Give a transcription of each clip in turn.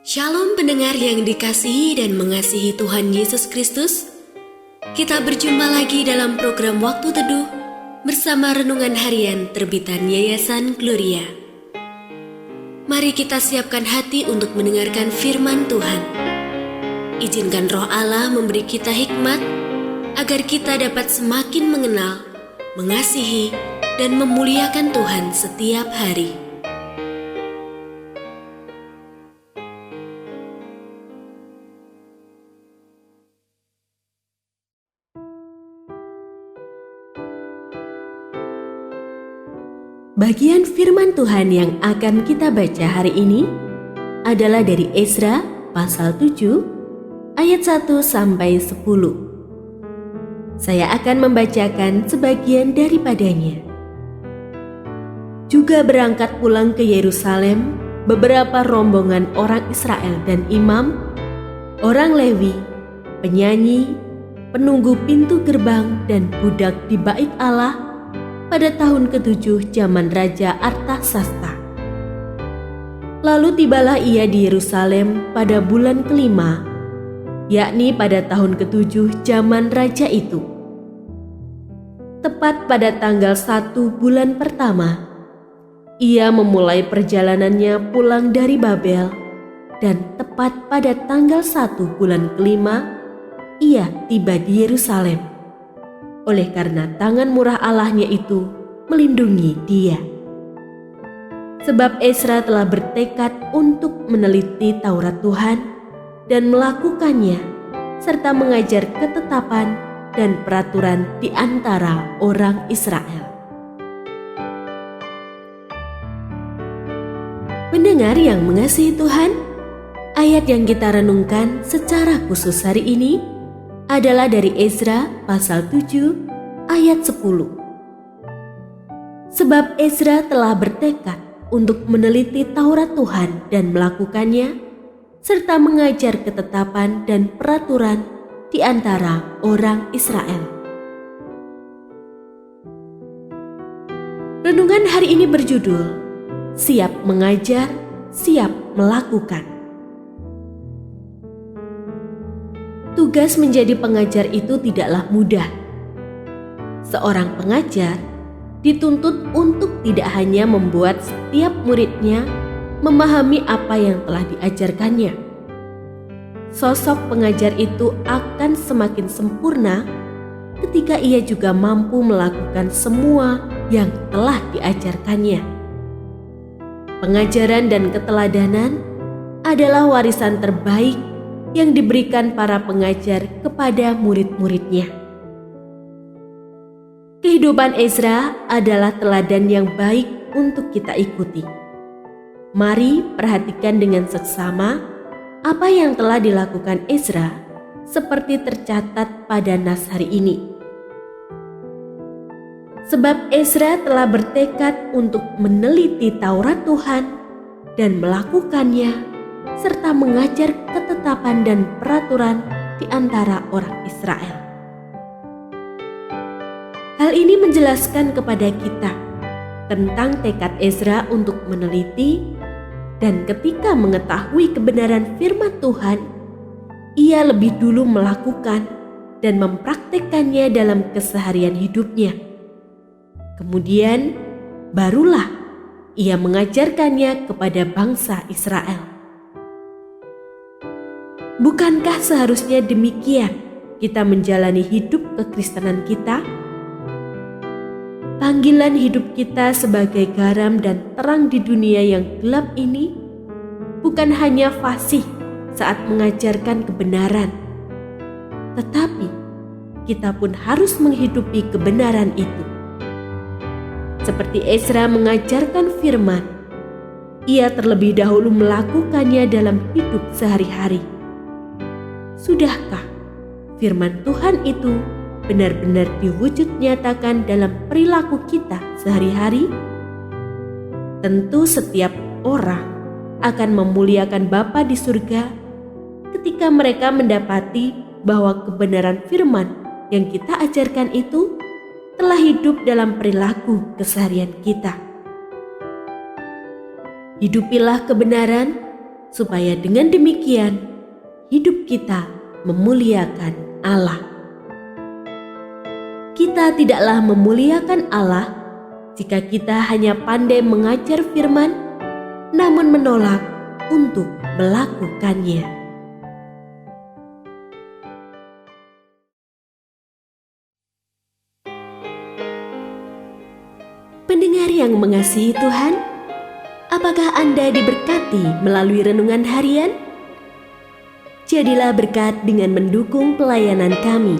Shalom pendengar yang dikasihi dan mengasihi Tuhan Yesus Kristus. Kita berjumpa lagi dalam program Waktu Teduh bersama Renungan Harian terbitan Yayasan Gloria. Mari kita siapkan hati untuk mendengarkan firman Tuhan. Izinkan Roh Allah memberi kita hikmat agar kita dapat semakin mengenal, mengasihi, dan memuliakan Tuhan setiap hari. Bagian firman Tuhan yang akan kita baca hari ini adalah dari Ezra pasal 7 ayat 1 sampai 10. Saya akan membacakan sebagian daripadanya. Juga berangkat pulang ke Yerusalem beberapa rombongan orang Israel dan imam, orang Lewi, penyanyi, penunggu pintu gerbang dan budak di bait Allah pada tahun ke-7 zaman Raja Artasasta. Lalu tibalah ia di Yerusalem pada bulan ke-5, yakni pada tahun ke-7 zaman Raja itu. Tepat pada tanggal 1 bulan pertama, ia memulai perjalanannya pulang dari Babel, dan tepat pada tanggal 1 bulan ke-5, ia tiba di Yerusalem. Oleh karena tangan murah Allahnya itu melindungi dia. Sebab Ezra telah bertekad untuk meneliti Taurat Tuhan dan melakukannya, serta mengajar ketetapan dan peraturan di antara orang Israel. Pendengar yang mengasihi Tuhan, ayat yang kita renungkan secara khusus hari ini adalah dari Ezra pasal 7 ayat 10. Sebab Ezra telah bertekad untuk meneliti Taurat Tuhan dan melakukannya, serta mengajar ketetapan dan peraturan di antara orang Israel. Renungan hari ini berjudul Siap Mengajar, Siap Melakukan. Tugas menjadi pengajar itu tidaklah mudah. Seorang pengajar dituntut untuk tidak hanya membuat setiap muridnya memahami apa yang telah diajarkannya. Sosok pengajar itu akan semakin sempurna ketika ia juga mampu melakukan semua yang telah diajarkannya. Pengajaran dan keteladanan adalah warisan terbaik yang diberikan para pengajar kepada murid-muridnya. Kehidupan Ezra adalah teladan yang baik untuk kita ikuti. Mari perhatikan dengan seksama apa yang telah dilakukan Ezra seperti tercatat pada nas hari ini. Sebab Ezra telah bertekad untuk meneliti Taurat Tuhan dan melakukannya, serta mengajar ketetapan dan peraturan di antara orang Israel. Hal ini menjelaskan kepada kita tentang tekad Ezra untuk meneliti, dan ketika mengetahui kebenaran firman Tuhan, ia lebih dulu melakukan dan mempraktekkannya dalam keseharian hidupnya. Kemudian barulah ia mengajarkannya kepada bangsa Israel. Bukankah seharusnya demikian kita menjalani hidup kekristenan kita? Panggilan hidup kita sebagai garam dan terang di dunia yang gelap ini bukan hanya fasih saat mengajarkan kebenaran, tetapi kita pun harus menghidupi kebenaran itu. Seperti Ezra mengajarkan firman, ia terlebih dahulu melakukannya dalam hidup sehari-hari. Sudahkah firman Tuhan itu benar-benar diwujud nyatakan dalam perilaku kita sehari-hari? Tentu setiap orang akan memuliakan Bapa di surga ketika mereka mendapati bahwa kebenaran firman yang kita ajarkan itu telah hidup dalam perilaku keseharian kita. Hidupilah kebenaran supaya dengan demikian hidup kita memuliakan Allah. Kita tidaklah memuliakan Allah jika kita hanya pandai mengajar firman, namun menolak untuk melakukannya. Pendengar yang mengasihi Tuhan, apakah Anda diberkati melalui renungan harian? Jadilah berkat dengan mendukung pelayanan kami.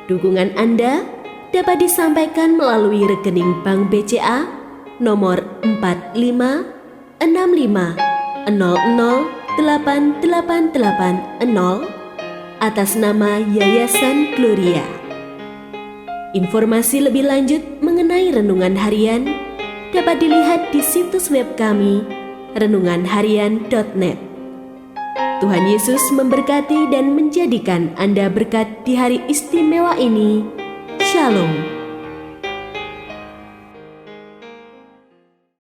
Dukungan Anda dapat disampaikan melalui rekening Bank BCA nomor 4565008880 atas nama Yayasan Gloria. Informasi lebih lanjut mengenai renungan harian dapat dilihat di situs web kami renunganharian.net. Tuhan Yesus memberkati dan menjadikan Anda berkat di hari istimewa ini. Shalom.